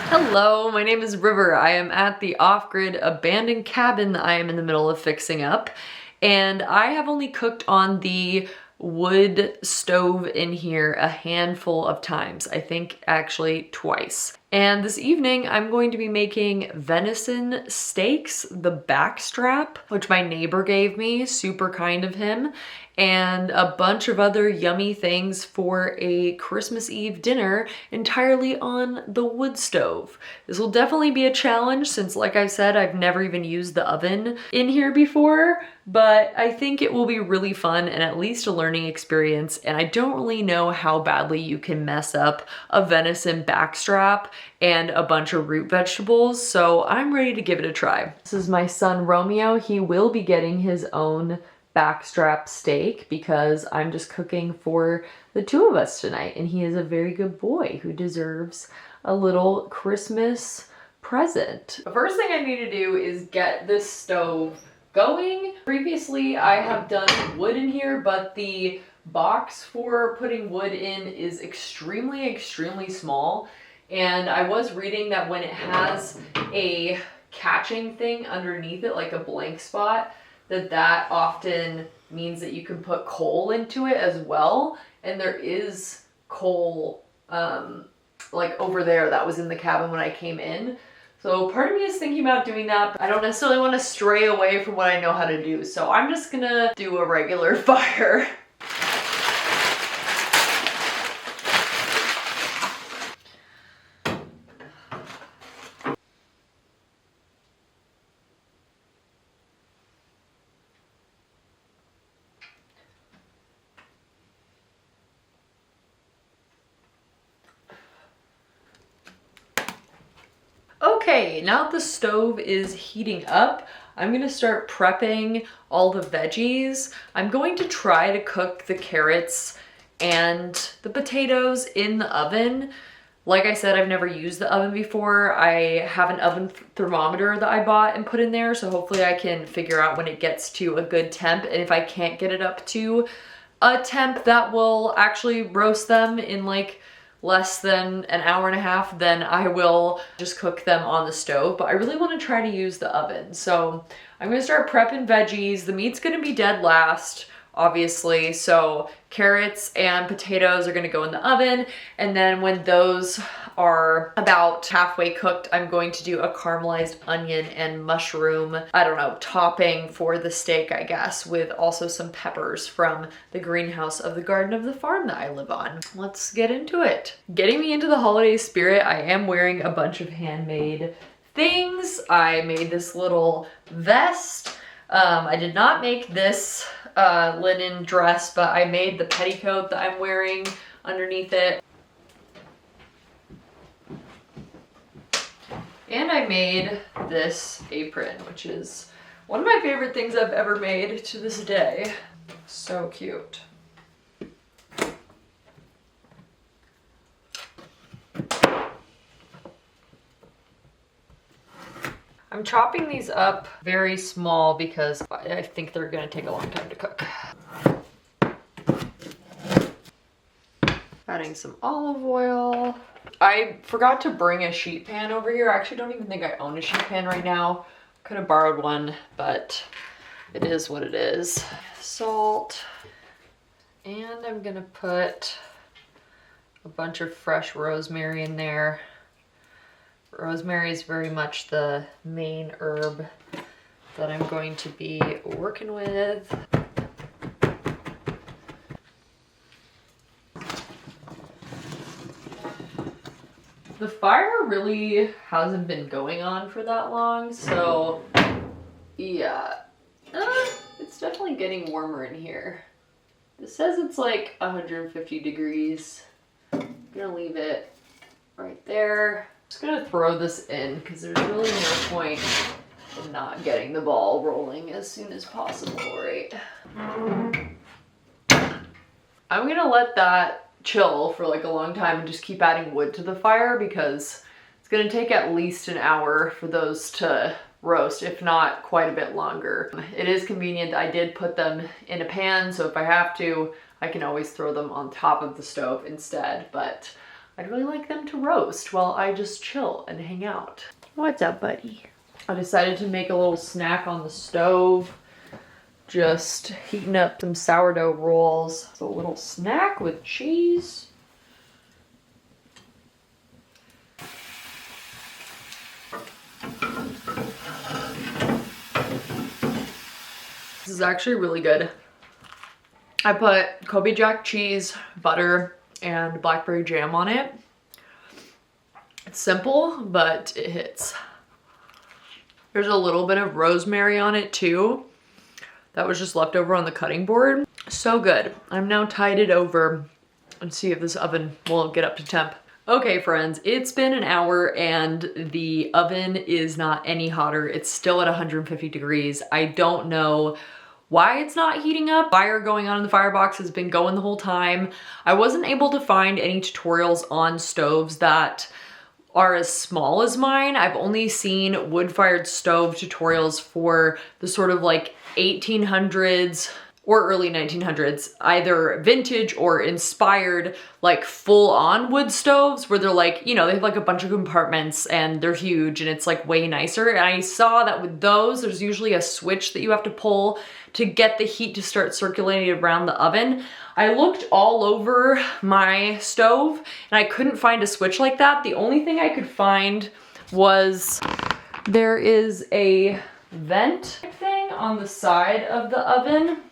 Hello, my name is River. I am at the off-grid abandoned cabin that I am in the middle of fixing up, and I have only cooked on the wood stove in here a handful of times. I think actually twice. And this evening I'm going to be making venison steaks, the backstrap, which my neighbor gave me, super kind of him, and a bunch of other yummy things for a Christmas Eve dinner entirely on the wood stove. This will definitely be a challenge since, like I said, I've never even used the oven in here before, but I think it will be really fun and at least a learning experience, and I don't really know how badly you can mess up a venison backstrap and a bunch of root vegetables, so I'm ready to give it a try. This is my son Romeo. He will be getting his own backstrap steak because I'm just cooking for the two of us tonight, and he is a very good boy who deserves a little Christmas present. The first thing I need to do is get this stove going. Previously I have done wood in here, but the box for putting wood in is extremely small, and I was reading that when it has a catching thing underneath it, like a blank spot, that often means that you can put coal into it as well. And there is coal like over there that was in the cabin when I came in. So part of me is thinking about doing that, but I don't necessarily want to stray away from what I know how to do. So I'm just gonna do a regular fire. Okay, now that the stove is heating up, I'm gonna start prepping all the veggies. I'm going to try to cook the carrots and the potatoes in the oven. Like I said, I've never used the oven before. I have an oven thermometer that I bought and put in there, so hopefully I can figure out when it gets to a good temp, and if I can't get it up to a temp that will actually roast them in like less than an hour and a half, then I will just cook them on the stove. But I really want to try to use the oven. So I'm going to start prepping veggies. The meat's going to be dead last, obviously. So carrots and potatoes are going to go in the oven. And then when those are about halfway cooked, I'm going to do a caramelized onion and mushroom, I don't know, topping for the steak, I guess, with also some peppers from the greenhouse of the garden of the farm that I live on. Let's get into it. Getting me into the holiday spirit, I am wearing a bunch of handmade things. I made this little vest. I did not make this linen dress, but I made the petticoat that I'm wearing underneath it. And I made this apron, which is one of my favorite things I've ever made to this day. So cute. I'm chopping these up very small because I think they're gonna take a long time to cook. Adding some olive oil. I forgot to bring a sheet pan over here. I actually don't even think I own a sheet pan right now. Could have borrowed one, but it is what it is. Salt. And I'm gonna put a bunch of fresh rosemary in there. Rosemary is very much the main herb that I'm going to be working with. The fire really hasn't been going on for that long, so yeah. It's definitely getting warmer in here. This says it's like 150 degrees. I'm gonna leave it right there. Just gonna throw this in because there's really no point in not getting the ball rolling as soon as possible, right? I'm gonna let that chill for like a long time and just keep adding wood to the fire because it's gonna take at least an hour for those to roast, if not quite a bit longer. It is convenient. I did put them in a pan, so if I have to, I can always throw them on top of the stove instead, but I'd really like them to roast while I just chill and hang out. What's up, buddy? I decided to make a little snack on the stove. Just heating up some sourdough rolls. So a little snack with cheese. This is actually really good. I put Kobe Jack cheese, butter, and blackberry jam on it. It's simple, but it hits. There's a little bit of rosemary on it too. That was just left over on the cutting board. So good. I'm now tied it over and see if this oven will get up to temp. Okay friends, it's been an hour and the oven is not any hotter. It's still at 150 degrees. I don't know why it's not heating up. Fire going on in the firebox has been going the whole time. I wasn't able to find any tutorials on stoves that are as small as mine. I've only seen wood-fired stove tutorials for the sort of like 1800s or early 1900s, either vintage or inspired, like full-on wood stoves where they're like, you know, they have like a bunch of compartments and they're huge and it's like way nicer. And I saw that with those, there's usually a switch that you have to pull to get the heat to start circulating around the oven. I looked all over my stove and I couldn't find a switch like that. The only thing I could find was there is a vent thing on the side of the oven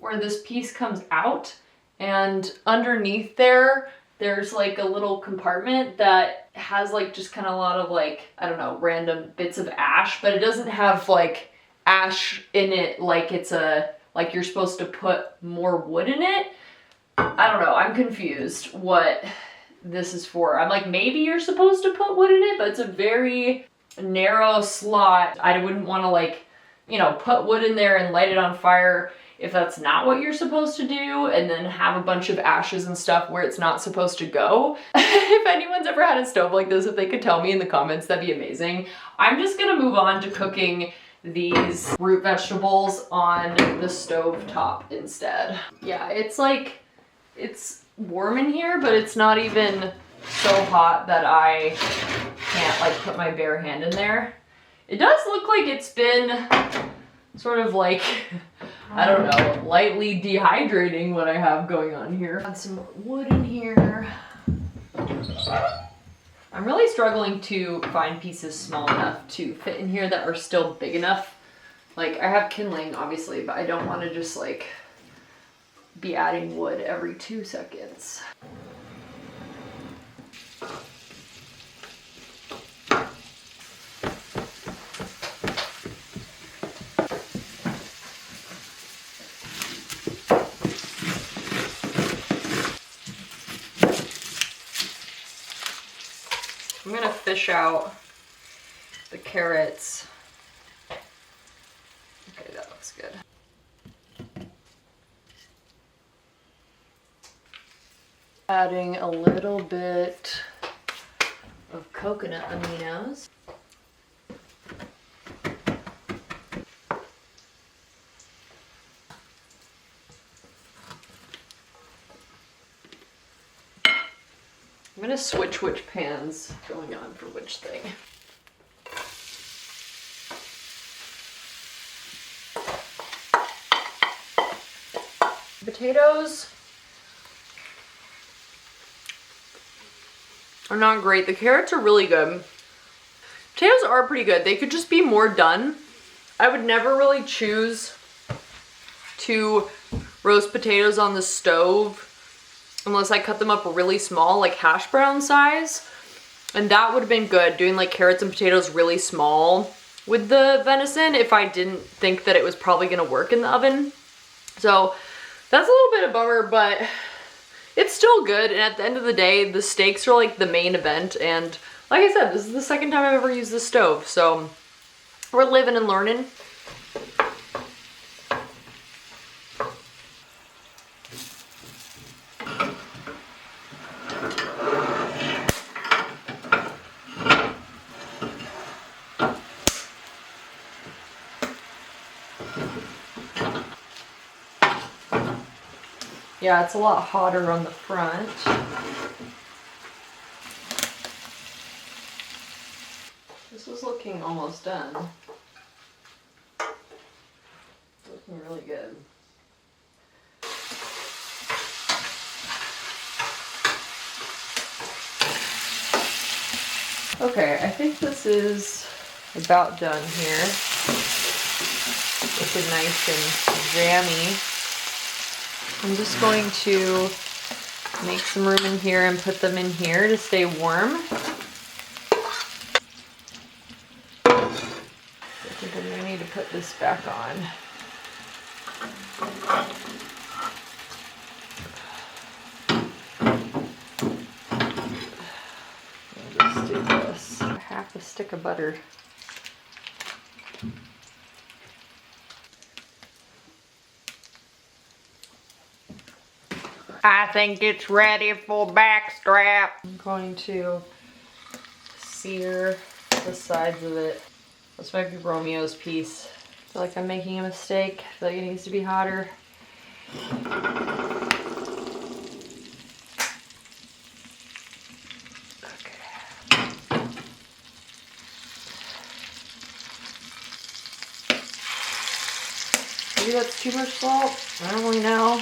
where this piece comes out, and underneath there's like a little compartment that has like just kind of a lot of like, I don't know, random bits of ash, but it doesn't have like ash in it like it's like you're supposed to put more wood in it. I don't know, I'm confused what this is for. I'm like, maybe you're supposed to put wood in it, but it's a very narrow slot. I wouldn't want to like, you know, put wood in there and light it on fire if that's not what you're supposed to do, and then have a bunch of ashes and stuff where it's not supposed to go. If anyone's ever had a stove like this, if they could tell me in the comments, that'd be amazing. I'm just gonna move on to cooking these root vegetables on the stove top instead. Yeah, it's like, it's warm in here, but it's not even so hot that I can't like put my bare hand in there. It does look like it's been sort of like, I don't know, lightly dehydrating what I have going on here. Add some wood in here. I'm really struggling to find pieces small enough to fit in here that are still big enough. Like, I have kindling obviously, but I don't want to just like be adding wood every 2 seconds. I'm gonna fish out the carrots. Okay, that looks good. Adding a little bit of coconut aminos. I'm gonna switch which pan's going on for which thing. Potatoes are not great. The carrots are really good. Potatoes are pretty good. They could just be more done. I would never really choose to roast potatoes on the stove unless I cut them up really small, like hash brown size. And that would have been good, doing like carrots and potatoes really small with the venison if I didn't think that it was probably gonna work in the oven. So that's a little bit of a bummer, but it's still good. And at the end of the day, the steaks are like the main event. And like I said, this is the second time I've ever used the stove. So we're living and learning. Yeah, it's a lot hotter on the front. This is looking almost done. Looking really good. Okay, I think this is about done here. Looking nice and jammy. I'm just going to make some room in here and put them in here to stay warm. I think I'm gonna need to put this back on. I'll just do this. Half a stick of butter. I think it's ready for backstrap. I'm going to sear the sides of it. This might be Romeo's piece. I feel like I'm making a mistake. I feel like it needs to be hotter. Okay. Maybe that's too much salt. I don't really know.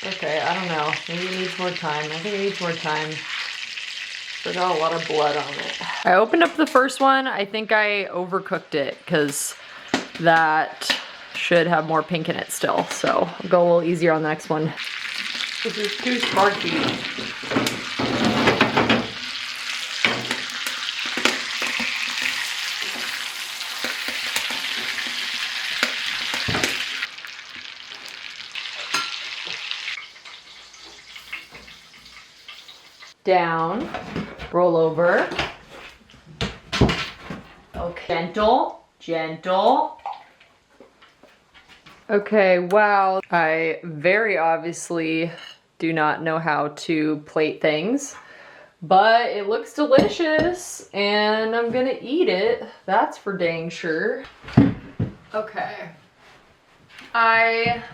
Okay, I don't know. Maybe it needs more time. I think it needs more time. There's got a lot of blood on it. I opened up the first one. I think I overcooked it because that should have more pink in it still. So I'll go a little easier on the next one. This is too sparky. Down, roll over. Okay, gentle, gentle. Okay, wow. I very obviously do not know how to plate things, but it looks delicious and I'm gonna eat it. That's for dang sure. Okay. I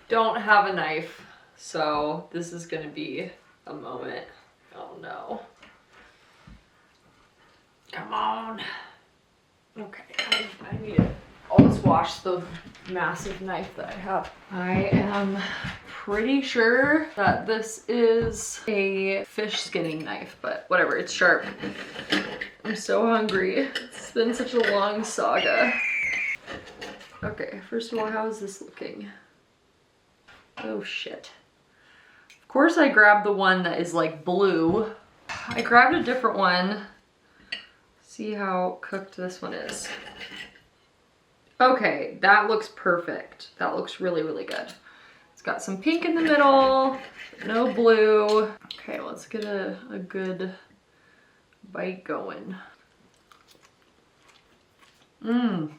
don't have a knife, so this is gonna be a moment. Oh no. Come on. Okay, I need to always wash the massive knife that I have. I am pretty sure that this is a fish skinning knife, but whatever, it's sharp. I'm so hungry. It's been such a long saga. Okay, first of all, how is this looking? Oh shit. Of course I grabbed the one that is like blue. I grabbed a different one. See how cooked this one is. Okay, that looks perfect. That looks really, really good. It's got some pink in the middle, no blue. Okay, let's get a good bite going. Mmm.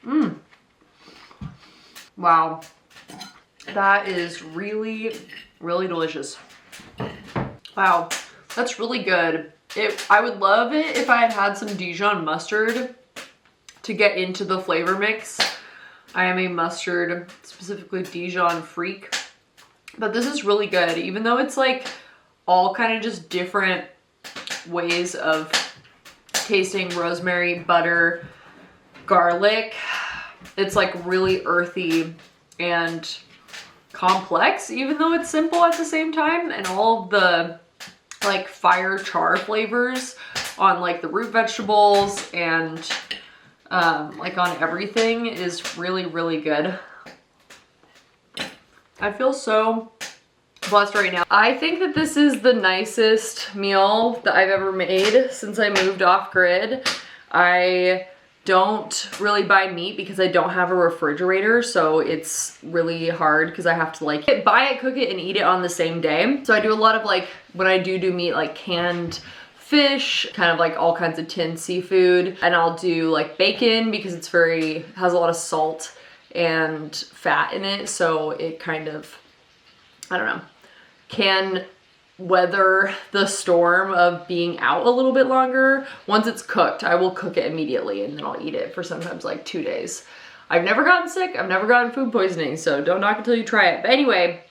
Mmm. Wow. That is really, really delicious. Wow, that's really good. I would love it if I had had some Dijon mustard to get into the flavor mix. I am a mustard, specifically Dijon freak, but this is really good. Even though it's like all kind of just different ways of tasting rosemary, butter, garlic, it's like really earthy and complex, even though it's simple at the same time, and all of the like fire char flavors on like the root vegetables and like on everything is really, really good. I feel so blessed right now. I think that this is the nicest meal that I've ever made since I moved off grid. I don't really buy meat because I don't have a refrigerator, so it's really hard because I have to like buy it, cook it, and eat it on the same day. So I do a lot of like, when I do meat, like canned fish, kind of like all kinds of tinned seafood, and I'll do like bacon because it's has a lot of salt and fat in it, so it kind of, I don't know, can weather the storm of being out a little bit longer. Once it's cooked, I will cook it immediately and then I'll eat it for sometimes like 2 days. I've never gotten sick, I've never gotten food poisoning, so don't knock until you try it. But anyway,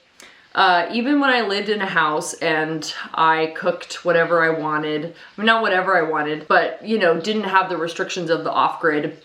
even when I lived in a house and I cooked whatever I wanted, I mean, not whatever I wanted, but you know, didn't have the restrictions of the off-grid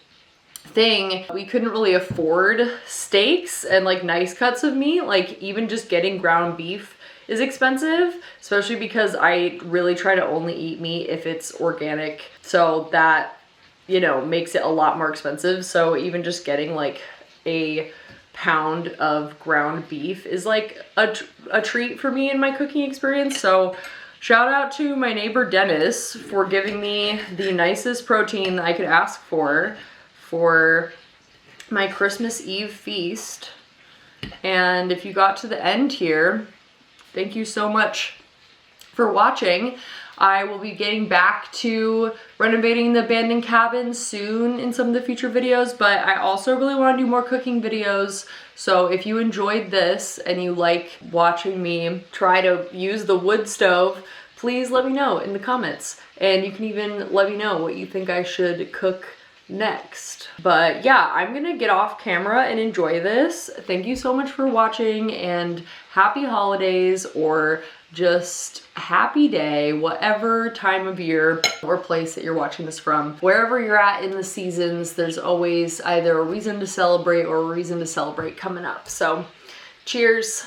thing, we couldn't really afford steaks and like nice cuts of meat. Like even just getting ground beef is expensive, especially because I really try to only eat meat if it's organic. So that, you know, makes it a lot more expensive. So even just getting like a pound of ground beef is like a treat for me in my cooking experience. So shout out to my neighbor Dennis for giving me the nicest protein that I could ask for my Christmas Eve feast. And if you got to the end here, thank you so much for watching. I will be getting back to renovating the abandoned cabin soon in some of the future videos, but I also really want to do more cooking videos. So if you enjoyed this and you like watching me try to use the wood stove, please let me know in the comments. And you can even let me know what you think I should cook next. But yeah, I'm gonna get off camera and enjoy this. Thank you so much for watching, and happy holidays, or just happy day, whatever time of year or place that you're watching this from. Wherever you're at in the seasons, there's always either a reason to celebrate or a reason to celebrate coming up. So cheers.